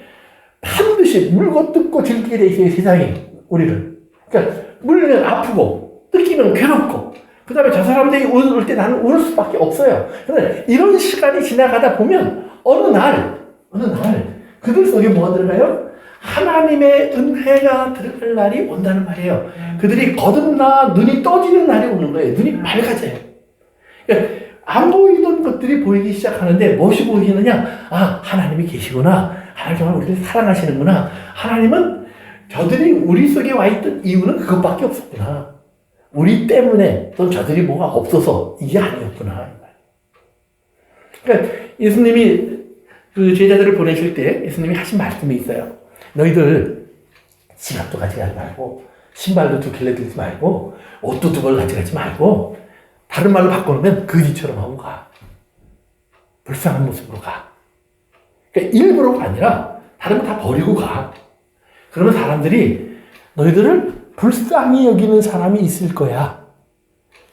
[SPEAKER 1] 반드시 물고 뜯고 즐기게 돼 있어요, 세상이 우리를. 그러니까 물면 아프고 뜯기면 괴롭고 그 다음에 저 사람들이 울 때 나는 울 수밖에 없어요. 그런데 이런 시간이 지나가다 보면 어느 날 그들 속에 뭐가 들어가요? 하나님의 은혜가 들어갈 날이 온다는 말이에요. 그들이 거듭나 눈이 떠지는 날이 오는 거예요. 눈이 밝아져요. 그러니까 안 보이던 것들이 보이기 시작하는데 무엇이 보이느냐? 아, 하나님이 계시구나. 하나님 정말 우리를 사랑하시는구나. 하나님은 저들이 우리 속에 와 있던 이유는 그것밖에 없었구나. 우리 때문에 또 저들이 뭐가 없어서 이게 아니었구나. 그러니까 예수님이 그 제자들을 보내실 때 예수님이 하신 말씀이 있어요. 너희들 지갑도 가져가지 말고 신발도 2켤레 들지 말고 옷도 2벌 가져가지 말고 다른 말로 바꿔놓으면 거지처럼 하고 가. 불쌍한 모습으로 가. 그러니까 일부러가 아니라 다른 거 다 버리고 가. 그러면 사람들이 너희들을 불쌍히 여기는 사람이 있을 거야.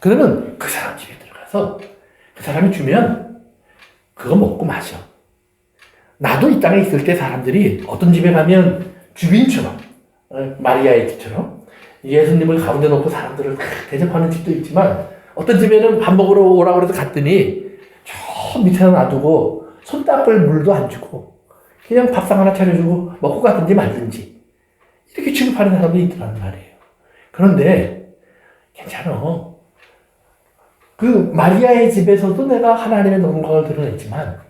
[SPEAKER 1] 그러면 그 사람 집에 들어가서 그 사람이 주면 그거 먹고 마셔. 나도 이 땅에 있을 때 사람들이 어떤 집에 가면 주빈처럼 마리아의 집처럼 예수님을 가운데 놓고 사람들을 대접하는 집도 있지만 어떤 집에는 밥 먹으러 오라고 해서 갔더니 저 밑에다 놔두고 손 닦을 물도 안 주고 그냥 밥상 하나 차려주고 먹고 가든지 말든지 이렇게 취급하는 사람도 있더라는 말이에요. 그런데 괜찮아. 그 마리아의 집에서도 내가 하나님의 영광을 드러냈지만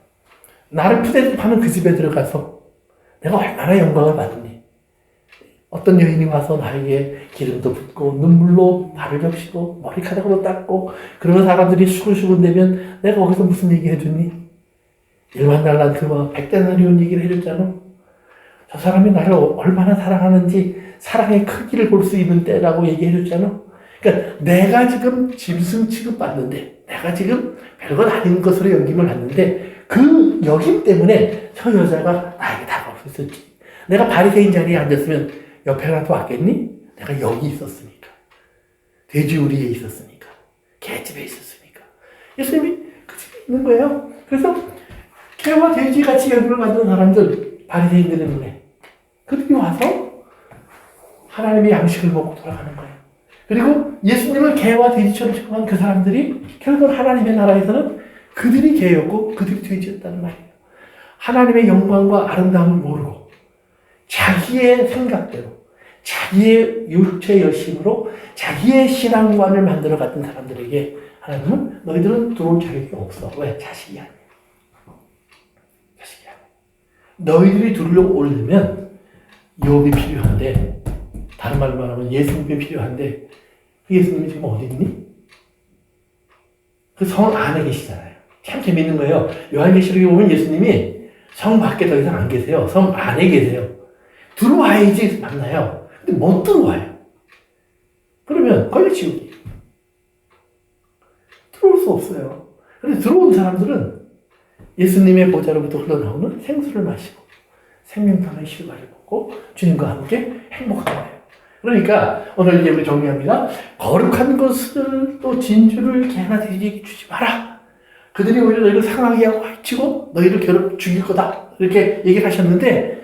[SPEAKER 1] 나를 푸대접하는 그 집에 들어가서 내가 얼마나 영광을 받으니. 어떤 여인이 와서 나에게 기름도 붓고 눈물로 발을 적시고 머리카락으로 닦고 그러면 사람들이 수근수근대면 내가 거기서 무슨 얘기 해주니? 1만 달란트와 100데나리온 얘기를 해줬잖아. 저 사람이 나를 얼마나 사랑하는지 사랑의 크기를 볼 수 있는 때라고 얘기해줬잖아. 그러니까 내가 지금 짐승 취급받는데 내가 지금 별것 아닌 것으로 여김을 받는데 그 여김 때문에 저 여자가 나에게 다가올 수 있었지. 내가 바리새인 자리에 앉았으면 옆에라도 왔겠니? 내가 여기 있었으니까. 돼지우리에 있었으니까. 개집에 있었으니까. 예수님이 그 집에 있는 거예요. 그래서 개와 돼지같이 여김을 받는 사람들, 바리새인들의 눈에 그들이 와서 하나님의 양식을 먹고 돌아가는 거예요. 그리고 예수님을 개와 돼지처럼 취급한 그 사람들이 결국은 하나님의 나라에서는 그들이 개였고 그들이 돼지였다는 말이에요. 하나님의 영광과 아름다움을 모르고 자기의 생각대로 자기의 육체 열심으로 자기의 신앙관을 만들어갔던 사람들에게 하나님은 너희들은 들어올 자격이 없어. 왜? 자식이 아니야. 자식이 아니야. 너희들이 들어오려고 오려면 유업이 필요한데, 다른 말로 말하면 예수님이 필요한데, 그 예수님이 지금 어디 있니? 그 성 안에 계시잖아요. 참 재밌는 거예요. 요한계시록에 보면 예수님이 성 밖에 더 이상 안 계세요. 성 안에 계세요. 들어와야지 만나요. 근데 못 들어와요. 그러면 거기 지옥이에요. 들어올 수 없어요. 그런데 들어온 사람들은 예수님의 보좌로부터 흘러나오는 생수를 마시고 생명탕의 실과를 먹고 주님과 함께 행복한 거예요. 그러니까 오늘 이제 우리 정리합니다. 거룩한 것을 또 진주를 개나 돼지에게 주지 마라. 그들이 오히려 너희를 상하게 하고 해치고 너희를 죽일 거다. 이렇게 얘기를 하셨는데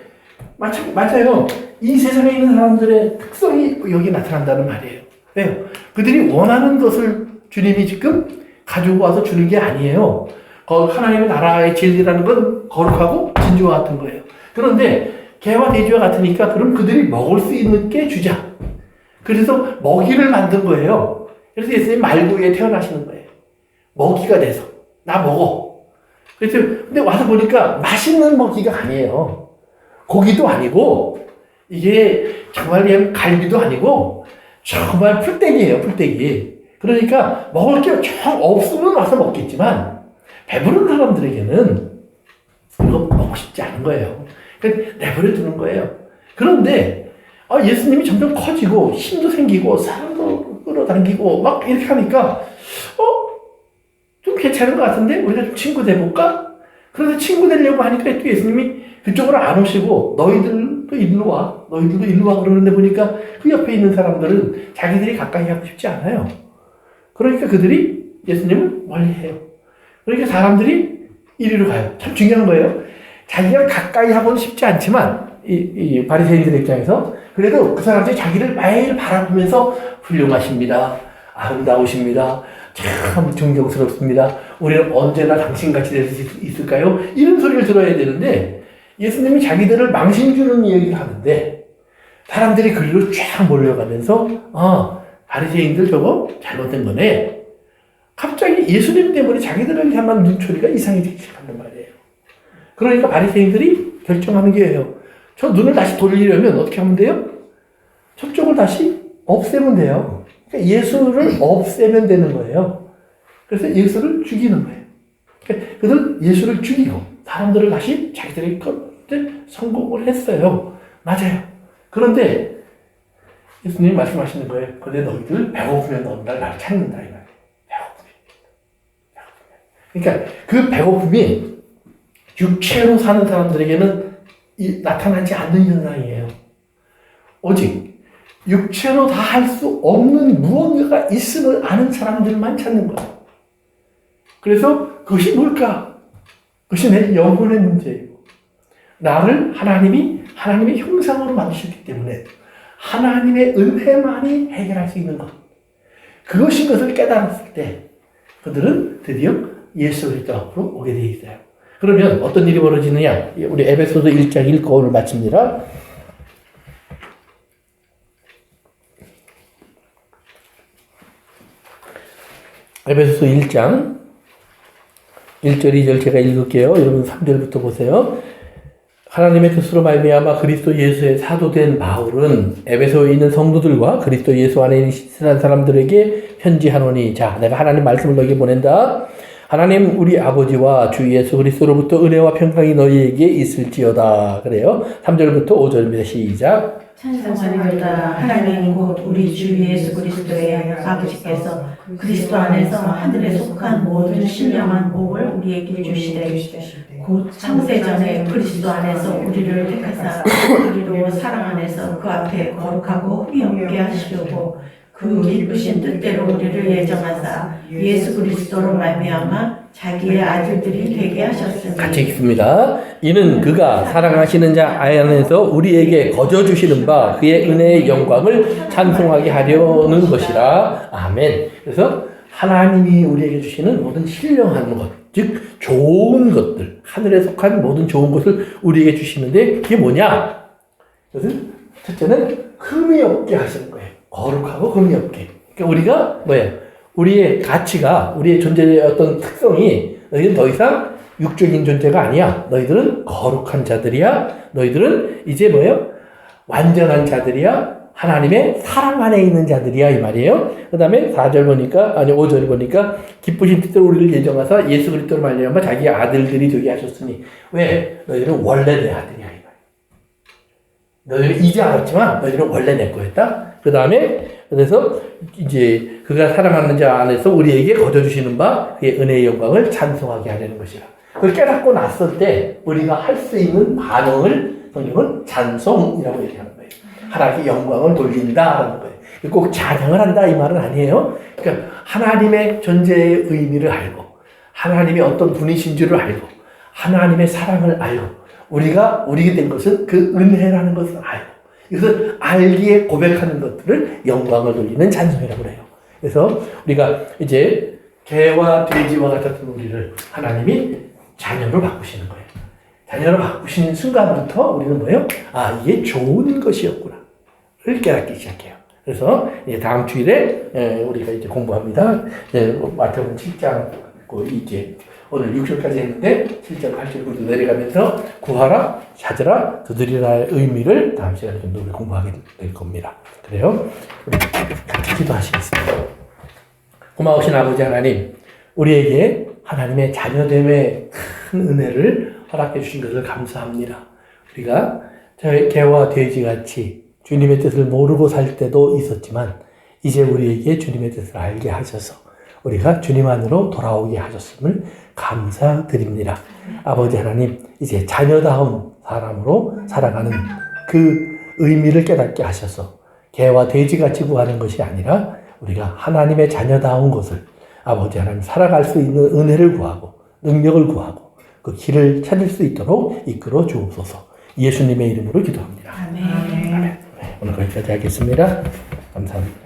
[SPEAKER 1] 맞아요. 이 세상에 있는 사람들의 특성이 여기 나타난다는 말이에요. 왜요? 그들이 원하는 것을 주님이 지금 가지고 와서 주는 게 아니에요. 하나님의 나라의 진리라는 건 거룩하고 진주와 같은 거예요. 그런데 개와 돼지와 같으니까 그럼 그들이 먹을 수 있는 게 주자. 그래서 먹이를 만든 거예요. 그래서 예수님 말구에 태어나시는 거예요. 먹이가 돼서 나 먹어. 그래서 근데 와서 보니까 맛있는 먹이가 아니에요. 고기도 아니고 이게 정말 갈비도 아니고 정말 풀떼기예요. 풀떼기. 그러니까 먹을 게 정 없으면 와서 먹겠지만 배부른 사람들에게는 이거 먹고 싶지 않은 거예요. 그러니까 내버려 두는 거예요. 그런데 예수님이 점점 커지고 힘도 생기고 사람도 끌어당기고 막 이렇게 하니까 좀 괜찮은 것 같은데 우리가 좀 친구 돼볼까? 그래서 친구 되려고 하니까 또 예수님이 그쪽으로 안 오시고 너희들도 일로 와. 너희들도 일로 와. 그러는데 보니까 그 옆에 있는 사람들은 자기들이 가까이 하고 싶지 않아요. 그러니까 그들이 예수님을 멀리해요. 그러니까 사람들이 이리로 가요. 참 중요한 거예요. 자기가 가까이 하고는 싶지 않지만 이 바리새인들 입장에서 그래도 그 사람들이 자기를 매일 바라보면서 훌륭하십니다. 아름다우십니다. 참 존경스럽습니다. 우리는 언제나 당신같이 될 수 있을까요? 이런 소리를 들어야 되는데 예수님이 자기들을 망신 주는 얘기를 하는데 사람들이 그리로 쫙 몰려가면서 바리새인들 저거 잘못된 거네. 갑자기 예수님 때문에 자기들을 향한 눈초리가 이상해지기 시작한단 말이에요. 그러니까 바리새인들이 결정하는 게예요. 저 눈을 다시 돌리려면 어떻게 하면 돼요? 저쪽을 다시 없애면 돼요. 그러니까 예수를 없애면 되는 거예요. 그래서 예수를 죽이는 거예요. 그러니까 그들은 예수를 죽이고 사람들을 다시 자기들의 것에 성공을 했어요. 맞아요. 그런데 예수님이 말씀하시는 거예요. 그런데 너희들 배고프면 너희들 나를 찾는다. 이 말이에요. 그러니까 그 배고픔이 육체로 사는 사람들에게는 나타나지 않는 현상이에요. 오직 육체로 다 할 수 없는 무언가가 있음을 아는 사람들만 찾는 거예요. 그래서 그것이 뭘까? 그것이 내 영혼의 문제예요. 나를 하나님의 형상으로 만드셨기 때문에 하나님의 은혜만이 해결할 수 있는 것. 그것인 것을 깨달았을 때 그들은 드디어 예수 그리스도 앞으로 오게 되어 있어요. 그러면 어떤 일이 벌어지느냐? 우리 에베소서 1장 1거 오늘 마칩니다. 에베소서 1장 1절 2절 제가 읽을게요. 여러분 3절부터 보세요. 하나님의 뜻으로 말미암아 그리스도 예수의 사도된 바울은 에베소에 있는 성도들과 그리스도 예수 안에 있는 신실한 사람들에게 편지하노니, 자, 내가 하나님 말씀을 너에게 보낸다. 하나님 우리 아버지와 주 예수 그리스도로부터 은혜와 평강이 너희에게 있을지어다. 그래요. 3절부터 5절입니다. 시작.
[SPEAKER 2] 찬송하리를 따라 하나님 곧 우리 주 예수 그리스도의 아버지께서 그리스도 안에서 하늘에 속한 모든 신령한 복을 우리에게 주시되 곧 창세전에 그리스도 안에서 우리를 택하사 우리로 사랑 안에서 그 앞에 거룩하고 흠이 없게 하시려고 그 기쁘신 뜻대로 우리를 예정하사 예수 그리스도로 말미암아 자기의 아들들이 되게 하셨으니
[SPEAKER 1] 같이 읽습니다. 이는 그가 사랑하시는 자 안에서 우리에게 거저 주시는 바 그의 은혜의 영광을 찬송하게 하려는 것이라. 아멘. 그래서 하나님이 우리에게 주시는 모든 신령한 것, 즉 좋은 것들, 하늘에 속한 모든 좋은 것을 우리에게 주시는데 그게 뭐냐? 그것은 첫째는 흠이 없게 하시는 거예요. 거룩하고 흠이 없게. 그러니까 우리가 뭐예요? 우리의 가치가, 우리의 존재의 어떤 특성이 너희는 더 이상 육적인 존재가 아니야. 너희들은 거룩한 자들이야. 너희들은 이제 뭐예요? 완전한 자들이야. 하나님의 사랑 안에 있는 자들이야. 이 말이에요. 그 다음에 4절 보니까, 아니 5절 보니까 기쁘신 뜻으로 우리를 예정하사 예수 그리스도로 말미암아 자기의 아들들이 되게 하셨으니. 왜? 너희들은 원래 내 아들이야. 이 말. 너희는 이제 알았지만 너희들은 원래 내 거였다. 그 다음에 그래서 이제 그가 사랑하는 자 안에서 우리에게 거저주시는 바 그의 은혜의 영광을 찬송하게 하려는 것이라. 그걸 깨닫고 났을 때 우리가 할 수 있는 반응을 성경은 찬송이라고 얘기하는 거예요. 하나님께 영광을 돌린다라는 거예요. 꼭 찬양을 한다 이 말은 아니에요. 그러니까 하나님의 존재의 의미를 알고 하나님의 어떤 분이신 줄을 알고 하나님의 사랑을 알고 우리가 된 것은 그 은혜라는 것을 알고 이것을 알기에 고백하는 것들을 영광을 돌리는 찬송이라고 해요. 그래서 우리가 이제 개와 돼지와 같은 우리를 하나님이 자녀로 바꾸시는 거예요. 자녀로 바꾸시는 순간부터 우리는 뭐예요? 아, 이게 좋은 것이었구나. 를 깨닫기 시작해요. 그래서 이제 다음 주일에 우리가 이제 공부합니다. 마태복음 7장 이제 오늘 6절까지 했는데 7절, 8절, 9절 내려가면서 구하라, 찾으라, 두드리라의 의미를 다음 시간에 좀 우리 공부하게 될 겁니다. 그래요? 우리 같이 기도하시겠습니다. 고마우신 아버지 하나님, 우리에게 하나님의 자녀됨의 큰 은혜를 허락해 주신 것을 감사합니다. 우리가 저희 개와 돼지같이 주님의 뜻을 모르고 살 때도 있었지만 이제 우리에게 주님의 뜻을 알게 하셔서 우리가 주님 안으로 돌아오게 하셨음을 감사드립니다. 아버지 하나님, 이제 자녀다운 사람으로 살아가는 그 의미를 깨닫게 하셔서 개와 돼지같이 구하는 것이 아니라 우리가 하나님의 자녀다운 것을 아버지 하나님 살아갈 수 있는 은혜를 구하고 능력을 구하고 그 길을 찾을 수 있도록 이끌어 주옵소서. 예수님의 이름으로 기도합니다.
[SPEAKER 2] 아멘.
[SPEAKER 1] 아멘. 오늘 거기까지 하겠습니다. 감사합니다.